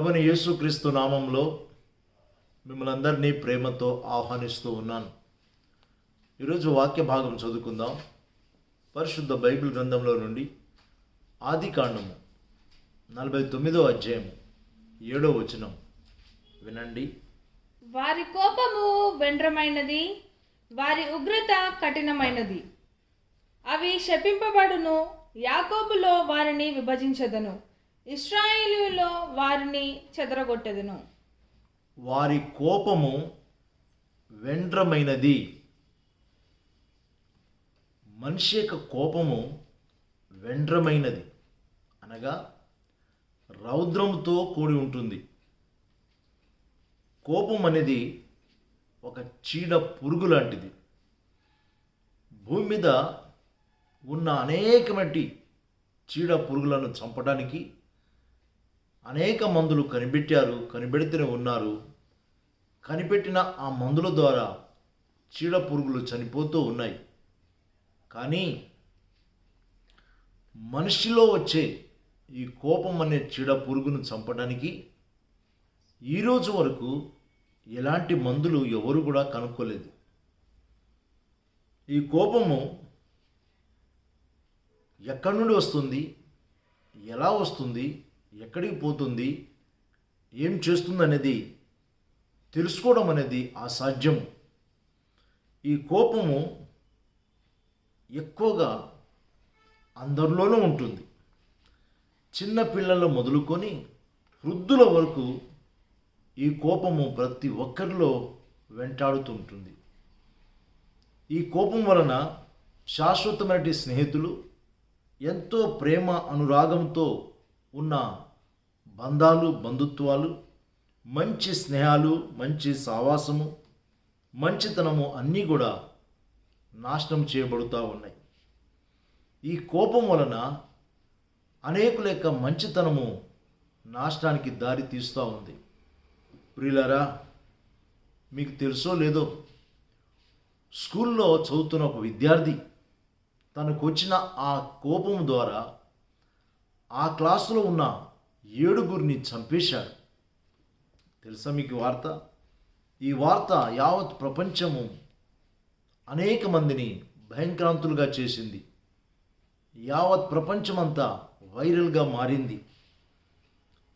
ప్రభుని యేసుక్రీస్తు నామంలో మిమ్మల్ని అందరినీ ప్రేమతో ఆహ్వానిస్తూ ఉన్నాను. ఈరోజు వాక్య భాగం చదువుకుందాం. పరిశుద్ధ బైబిల్ గ్రంథంలో నుండి ఆదికాండము 49వ అధ్యాయం 7వ వచనం వినండి. వారి కోపము వెండ్రమైనది, వారి ఉగ్రత కఠినమైనది. అవి శపింపబడును. యాకోబులో వారిని విభజించదను, ఇశ్రాయేలులో వారిని చెదరగొట్టెదను. వారి కోపము వెండ్రమైనది. మనిషి యొక్క కోపము వెండ్రమైనది అనగా రౌద్రముతో కూడి ఉంటుంది. కోపం అనేది ఒక చీడ పురుగు లాంటిది. భూమి మీద ఉన్న అనేకమైన చీడ పురుగులను చంపడానికి అనేక మందులు కనిపెడుతూనే ఉన్నారు. కనిపెట్టిన ఆ మందుల ద్వారా చీడ పురుగులు చనిపోతూ ఉన్నాయి. కానీ మనిషిలో వచ్చే ఈ కోపం అనే చీడ పురుగును చంపడానికి ఈరోజు వరకు ఎలాంటి మందులు ఎవరు కూడా కనుక్కోలేదు. ఈ కోపము ఎక్కడి నుండి వస్తుంది, ఎలా వస్తుంది, ఎక్కడికి పోతుంది, ఏం చేస్తుంది అనేది తెలుసుకోవడం అనేది అసాధ్యము. ఈ కోపము ఎక్కువగా అందరిలోనూ ఉంటుంది. చిన్న పిల్లల మొదలుకొని వృద్ధుల వరకు ఈ కోపము ప్రతి ఒక్కరిలో వెంటాడుతుంటుంది. ఈ కోపం వలన శాశ్వతమైన స్నేహితులు, ఎంతో ప్రేమ అనురాగంతో ఉన్న బంధాలు, బంధుత్వాలు, మంచి స్నేహాలు, మంచి సావాసము, మంచితనము అన్నీ కూడా నాశనం చేయబడుతూ ఉన్నాయి. ఈ కోపం వలన అనేకుల యొక్క మంచితనము నాశనానికి దారి తీస్తూ ఉంది. ప్రియులారా, మీకు తెలుసో లేదో, స్కూల్లో చదువుతున్న ఒక విద్యార్థి తనకు వచ్చిన ఆ కోపం ద్వారా ఆ క్లాసులో ఉన్న 7గురిని చంపేశాడు. తెలుసా మీకు వార్త? ఈ వార్త యావత్ ప్రపంచము అనేక మందిని భయంక్రాంతులుగా చేసింది. యావత్ ప్రపంచమంతా వైరల్గా మారింది.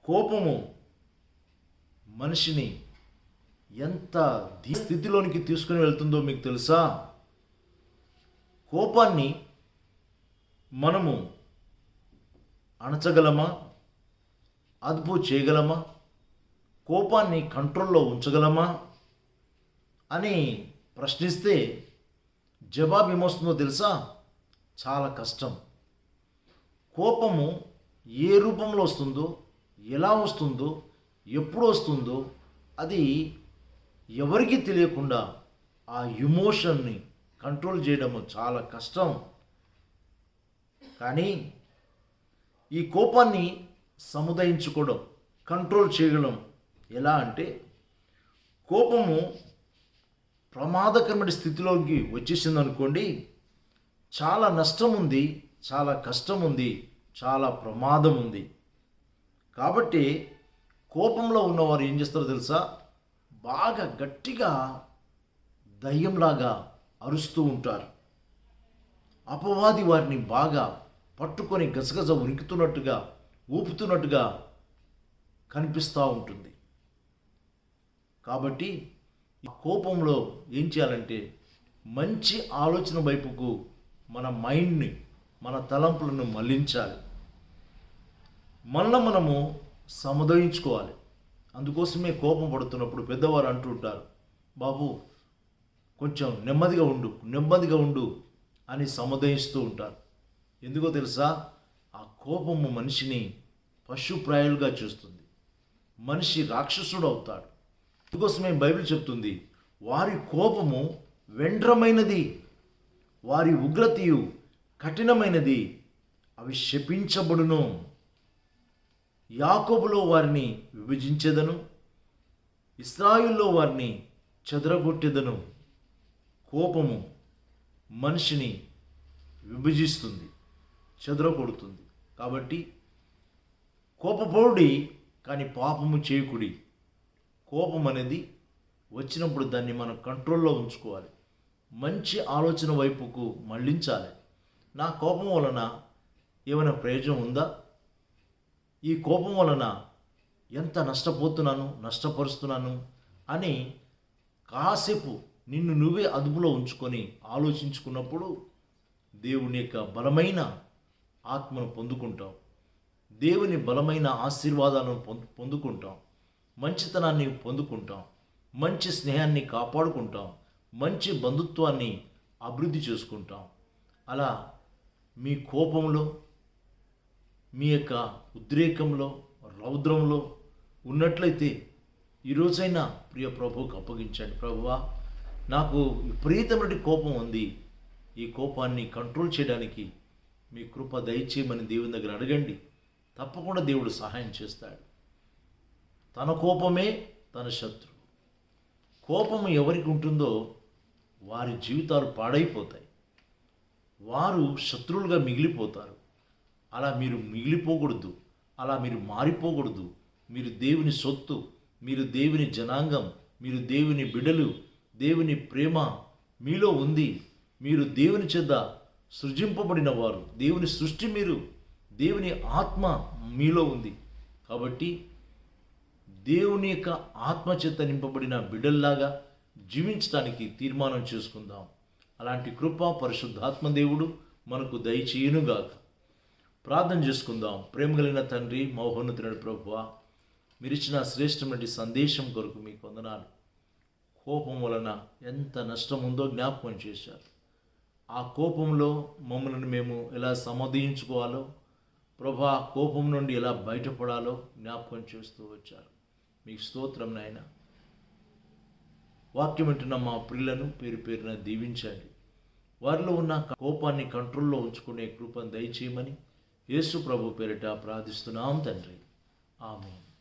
కోపము మనిషిని ఎంత స్థితిలోనికి తీసుకుని వెళ్తుందో మీకు తెలుసా? కోపాన్ని మనము అణచగలమా? అదుపు చేయగలమా? కోపాన్ని కంట్రోల్లో ఉంచగలమా అని ప్రశ్నిస్తే జవాబు ఏమొస్తుందో తెలుసా? చాలా కష్టం. కోపము ఏ రూపంలో వస్తుందో, ఎలా వస్తుందో, ఎప్పుడు వస్తుందో అది ఎవరికీ తెలియకుండా ఆ ఎమోషన్ని కంట్రోల్ చేయడము చాలా కష్టం. కానీ ఈ కోపాన్ని సముదాయించుకోవడం, కంట్రోల్ చేయగలం. ఎలా అంటే, కోపము ప్రమాదకరమైన స్థితిలోకి వచ్చేసింది అనుకోండి, చాలా నష్టం ఉంది, చాలా కష్టం ఉంది, చాలా ప్రమాదం ఉంది. కాబట్టి కోపంలో ఉన్నవారు ఏం చేస్తారో తెలుసా? బాగా గట్టిగా దయ్యంలాగా అరుస్తూ ఉంటారు. అపవాది వారిని బాగా పట్టుకొని గసగస ఉరుకుతున్నట్టుగా, ఊపుతున్నట్టుగా కనిపిస్తూ ఉంటుంది. కాబట్టి ఈ కోపంలో ఏం చేయాలంటే, మంచి ఆలోచన వైపుకు మన మైండ్ని, మన తలంపులను మళ్లించాలి. మనము సముదాయించుకోవాలి. అందుకోసమే కోపం పడుతున్నప్పుడు పెద్దవారు అంటూ ఉంటారు, బాబు కొంచెం నెమ్మదిగా ఉండు అని సముదాయిస్తూ ఉంటారు. ఎందుకో తెలుసా? ఆ కోపము మనిషిని పశుప్రాయులుగా చేస్తుంది. మనిషి రాక్షసుడు అవుతాడు. అందుకోసమే బైబిల్ చెప్తుంది, వారి కోపము వెండ్రమైనది, వారి ఉగ్రతయు కఠినమైనది, అవి శపించబడును. యాకోబులో వారిని విభజించెదను, ఇశ్రాయేలులో వారిని చెదరగొట్టెదను. కోపము మనిషిని విభజిస్తుంది, చెదరగొడుతుంది. కాబట్టి కోపపౌడి కానీ పాపము చేయకుడి. కోపం అనేది వచ్చినప్పుడు దాన్ని మనం కంట్రోల్లో ఉంచుకోవాలి. మంచి ఆలోచన వైపుకు మళ్ళించాలి. నా కోపం వలన ఏమైనా ప్రయోజనం ఉందా? ఈ కోపం వలన ఎంత నష్టపరుస్తున్నాను అని కాసేపు నిన్ను నువ్వే అదుపులో ఉంచుకొని ఆలోచించుకున్నప్పుడు దేవుని యొక్క బలమైన ఆత్మను పొందుకుంటాం. దేవుని బలమైన ఆశీర్వాదాలను పొందుకుంటాం. మంచితనాన్ని పొందుకుంటాం. మంచి స్నేహాన్ని కాపాడుకుంటాం. మంచి బంధుత్వాన్ని అభివృద్ధి చేసుకుంటాం. అలా మీ కోపంలో, మీ యొక్క ఉద్రేకంలో, రౌద్రంలో ఉన్నట్లయితే ఈరోజైనా ప్రియ ప్రభువుకు అప్పగించండి. ప్రభువా, నాకు విపరీతమైన కోపం ఉంది. ఈ కోపాన్ని కంట్రోల్ చేయడానికి మీ కృప దయచేయమని దేవుని దగ్గర అడగండి. తప్పకుండా దేవుడు సహాయం చేస్తాడు. తన కోపమే తన శత్రువు. కోపము ఎవరికి ఉంటుందో వారి జీవితాలు పాడైపోతాయి. వారు శత్రువులుగా మిగిలిపోతారు. అలా మీరు మిగిలిపోకూడదు. అలా మీరు మారిపోకూడదు. మీరు దేవుని సొత్తు, మీరు దేవుని జనాంగం, మీరు దేవుని బిడ్డలు. దేవుని ప్రేమ మీలో ఉంది. మీరు దేవుని చేత సృజింపబడిన వారు. దేవుని సృష్టి మీరు. దేవుని ఆత్మ మీలో ఉంది. కాబట్టి దేవుని యొక్క ఆత్మ చేత నింపబడిన బిడ్డల్లాగా జీవించడానికి తీర్మానం చేసుకుందాం. అలాంటి కృప పరిశుద్ధాత్మ దేవుడు మనకు దయచేయునుగాక. ప్రార్థన చేసుకుందాం. ప్రేమ కలిగిన తండ్రి, మహోన్నతుడైన ప్రభువా, మీరిచ్చిన శ్రేష్టమైన సందేశం కొరకు మీకు వందనాలు. కోపం వలన ఎంత నష్టం ఉందో జ్ఞాపకం చేశారు. ఆ కోపంలో మమ్మల్ని మేము ఎలా సమర్థించుకోవాలో, ప్రభా, కోపం నుండి ఎలా బయటపడాలో జ్ఞాపకం చేస్తూ వచ్చారు. మీకు స్తోత్రం నాయన. వాక్యం వింటున్న మా ప్రియులను పేరు పేరున దీవించండి. వారిలో ఉన్న కోపాన్ని కంట్రోల్లో ఉంచుకునే కృపను దయచేయమని యేసు ప్రభు పేరిట ప్రార్థిస్తున్నాం తండ్రి. ఆమేన్.